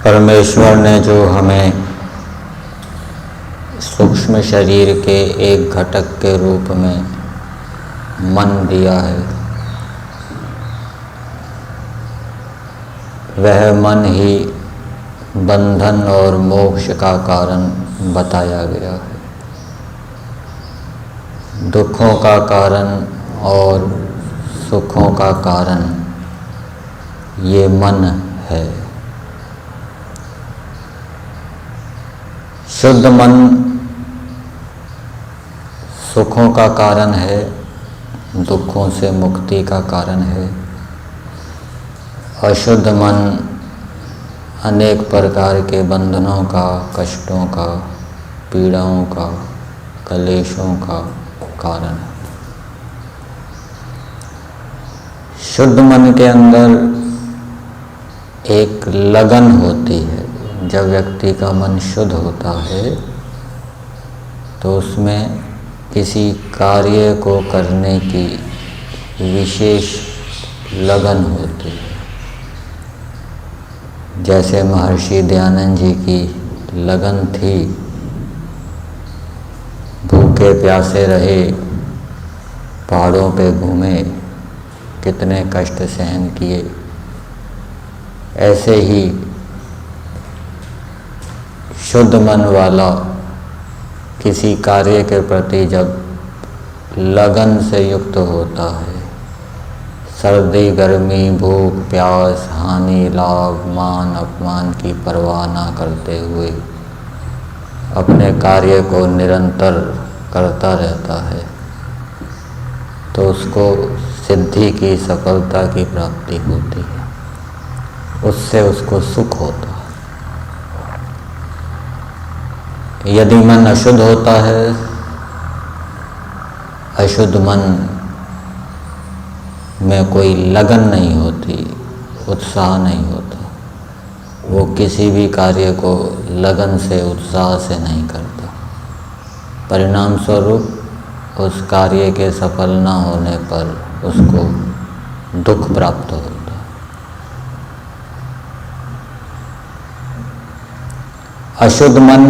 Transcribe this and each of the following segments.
परमेश्वर ने जो हमें सूक्ष्म शरीर के एक घटक के रूप में मन दिया है, वह मन ही बंधन और मोक्ष का कारण बताया गया है। दुखों का कारण और सुखों का कारण ये मन है। शुद्ध मन सुखों का कारण है, दुखों से मुक्ति का कारण है। अशुद्ध मन अनेक प्रकार के बंधनों का, कष्टों का, पीड़ाओं का, कलेशों का कारण है। शुद्ध मन के अंदर एक लगन होती है। जब व्यक्ति का मन शुद्ध होता है तो उसमें किसी कार्य को करने की विशेष लगन होती है। जैसे महर्षि दयानंद जी की लगन थी, भूखे प्यासे रहे, पहाड़ों पे घूमे, कितने कष्ट सहन किए। ऐसे ही शुद्ध मन वाला किसी कार्य के प्रति जब लगन से युक्त होता है, सर्दी गर्मी, भूख प्यास, हानि लाभ, मान अपमान की परवाह ना करते हुए अपने कार्य को निरंतर करता रहता है, तो उसको सिद्धि की, सफलता की प्राप्ति होती है। उससे उसको सुख होता है। यदि मन अशुद्ध होता है, अशुद्ध मन में कोई लगन नहीं होती, उत्साह नहीं होता, वो किसी भी कार्य को लगन से, उत्साह से नहीं करता। परिणाम स्वरूप उस कार्य के सफल न होने पर उसको दुख प्राप्त होता है। अशुद्ध मन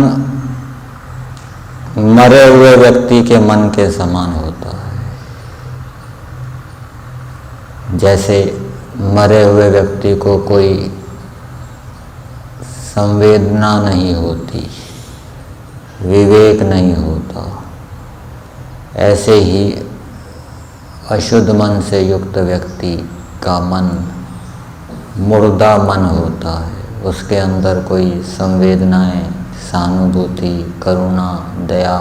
मरे हुए व्यक्ति के मन के समान होता है। जैसे मरे हुए व्यक्ति को कोई संवेदना नहीं होती, विवेक नहीं होता, ऐसे ही अशुद्ध मन से युक्त व्यक्ति का मन मुर्दा मन होता है। उसके अंदर कोई संवेदनाएं, सहानुभूति, करुणा, दया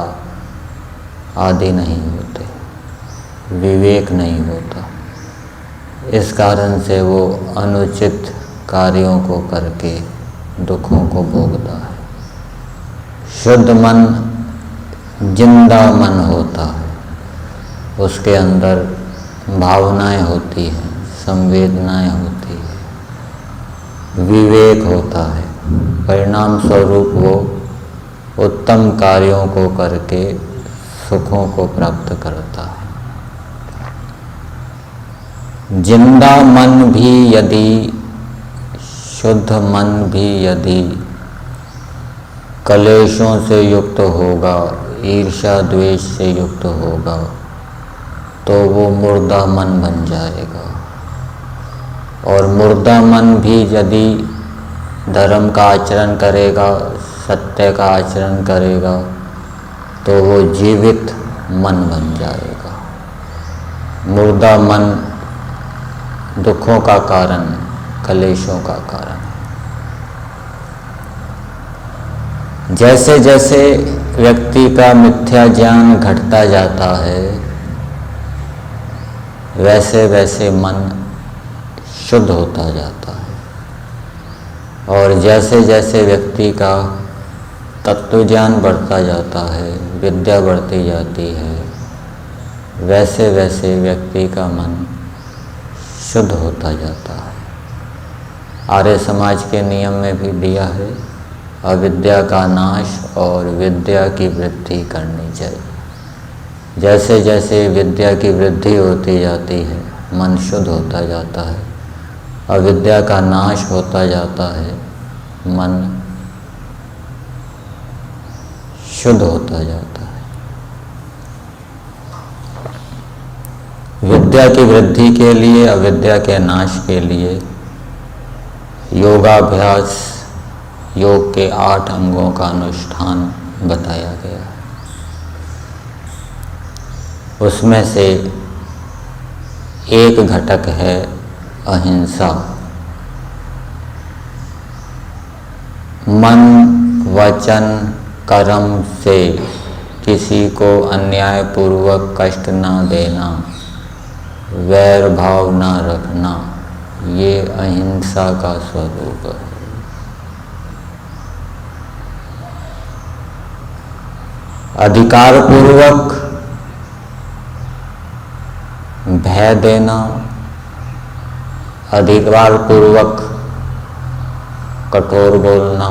आदि नहीं होते, विवेक नहीं होता। इस कारण से वो अनुचित कार्यों को करके दुखों को भोगता है। शुद्ध मन जिंदा मन होता है। उसके अंदर भावनाएं होती हैं, संवेदनाएं होती हैं, विवेक होता है। परिणाम स्वरूप वो उत्तम कार्यों को करके सुखों को प्राप्त करता है। जिंदा मन भी यदि, शुद्ध मन भी यदि कलेशों से युक्त होगा, ईर्ष्या द्वेष से युक्त होगा, तो वो मुर्दा मन बन जाएगा। और मुर्दा मन भी यदि धर्म का आचरण करेगा, सत्य का आचरण करेगा, तो वो जीवित मन बन जाएगा। मुर्दा मन दुखों का कारण, कलेशों का कारण। जैसे जैसे व्यक्ति का मिथ्या ज्ञान घटता जाता है, वैसे वैसे मन शुद्ध होता जाता है। और जैसे जैसे व्यक्ति का तत्व ज्ञान बढ़ता जाता है, विद्या बढ़ती जाती है, वैसे वैसे व्यक्ति का मन शुद्ध होता जाता है। आर्य समाज के नियम में भी दिया है, अविद्या का नाश और विद्या की वृद्धि करनी चाहिए। जैसे जैसे विद्या की वृद्धि होती जाती है, मन शुद्ध होता जाता है, अविद्या का नाश होता जाता है, मन शुद्ध होता जाता है। विद्या की वृद्धि के लिए, अविद्या के नाश के लिए योगाभ्यास, योग के 8 अंगों का अनुष्ठान बताया गया है। उसमें से एक घटक है अहिंसा। मन, वचन, कर्म से किसी को अन्यायपूर्वक कष्ट ना देना, वैर भाव ना रखना, ये अहिंसा का स्वरूप है। अधिकारपूर्वक भय देना, अधिकारपूर्वक कठोर बोलना,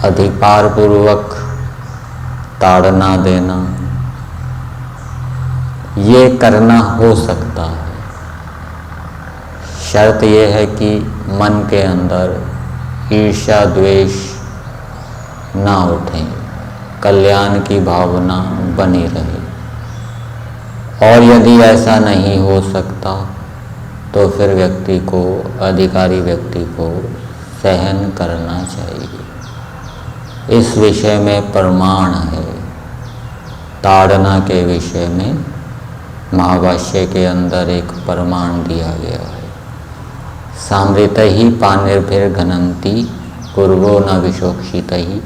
अधिकारपूर्वक ताड़ना देना, ये करना हो सकता है। शर्त यह है कि मन के अंदर ईर्ष्या द्वेष ना उठे, कल्याण की भावना बनी रहे। और यदि ऐसा नहीं हो सकता तो फिर व्यक्ति को, अधिकारी व्यक्ति को सहन करना चाहिए। इस विषय में प्रमाण है। ताड़ना के विषय में महाभाष्य के अंदर एक प्रमाण दिया गया है। सामृतहि पानिर्भिर्घनन्ति पूर्वो न विशोक्षितहि,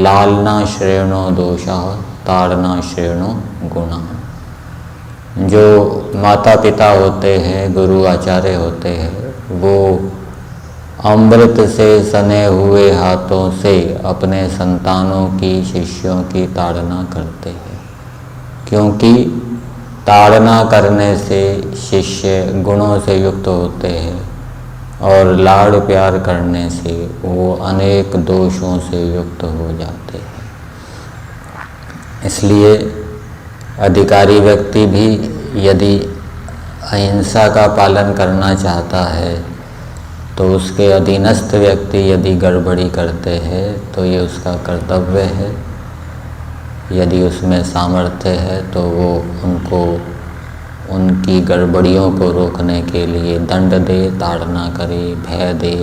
लालना श्रेणो दोषः ताड़ना श्रेणो गुणः। जो माता पिता होते हैं, गुरु आचार्य होते हैं, वो अमृत से सने हुए हाथों से अपने संतानों की, शिष्यों की ताड़ना करते हैं, क्योंकि ताड़ना करने से शिष्य गुणों से युक्त होते हैं और लाड़ प्यार करने से वो अनेक दोषों से युक्त हो जाते हैं। इसलिए अधिकारी व्यक्ति भी यदि अहिंसा का पालन करना चाहता है तो उसके अधीनस्थ व्यक्ति यदि गड़बड़ी करते हैं तो ये उसका कर्तव्य है। यदि उसमें सामर्थ्य है तो वो उनको, उनकी गड़बड़ियों को रोकने के लिए दंड दे, ताड़ना करे, भय दे,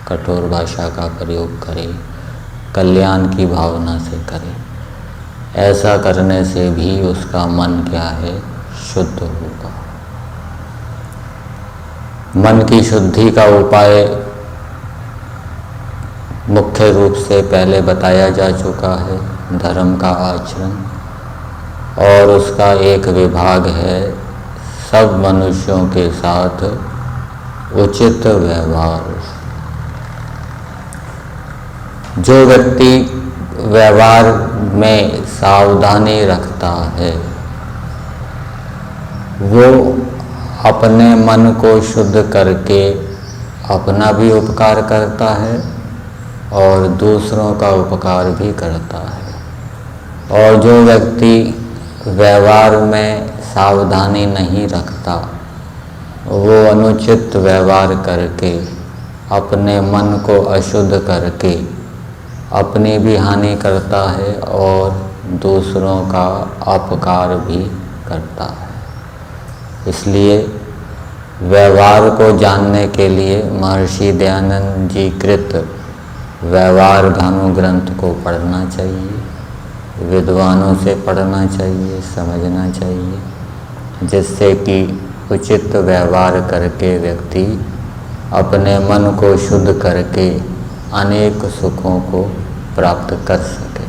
कठोर भाषा का प्रयोग करे, कल्याण की भावना से करे। ऐसा करने से भी उसका मन क्या है, शुद्ध होगा। मन की शुद्धि का उपाय मुख्य रूप से पहले बताया जा चुका है, धर्म का आचरण, और उसका एक विभाग है सब मनुष्यों के साथ उचित व्यवहार। जो व्यक्ति व्यवहार में सावधानी रखता है वो अपने मन को शुद्ध करके अपना भी उपकार करता है और दूसरों का उपकार भी करता है। और जो व्यक्ति व्यवहार में सावधानी नहीं रखता वो अनुचित व्यवहार करके, अपने मन को अशुद्ध करके अपनी भी हानि करता है और दूसरों का अपकार भी करता है। इसलिए व्यवहार को जानने के लिए महर्षि दयानंद जी कृत व्यवहार भानु ग्रंथ को पढ़ना चाहिए, विद्वानों से पढ़ना चाहिए, समझना चाहिए, जिससे कि उचित व्यवहार करके व्यक्ति अपने मन को शुद्ध करके अनेक सुखों को प्राप्त कर सके।